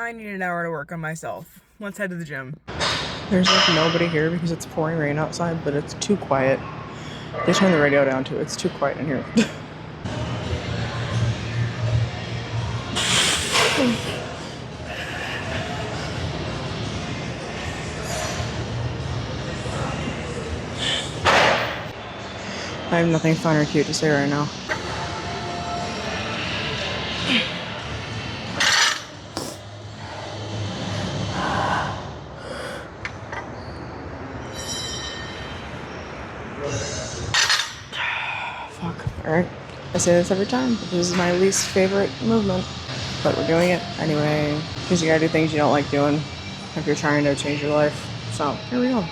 I need an hour to work on myself. Let's head to the gym. There's like nobody here because it's pouring rain outside, but it's too quiet. They turned the radio down too. It's too quiet in here. I have nothing fun or cute to say right now. Fuck. Alright. I say this every time, but this is my least favorite movement. But we're doing it anyway. Because you gotta do things you don't like doing if you're trying to change your life. So, here we go.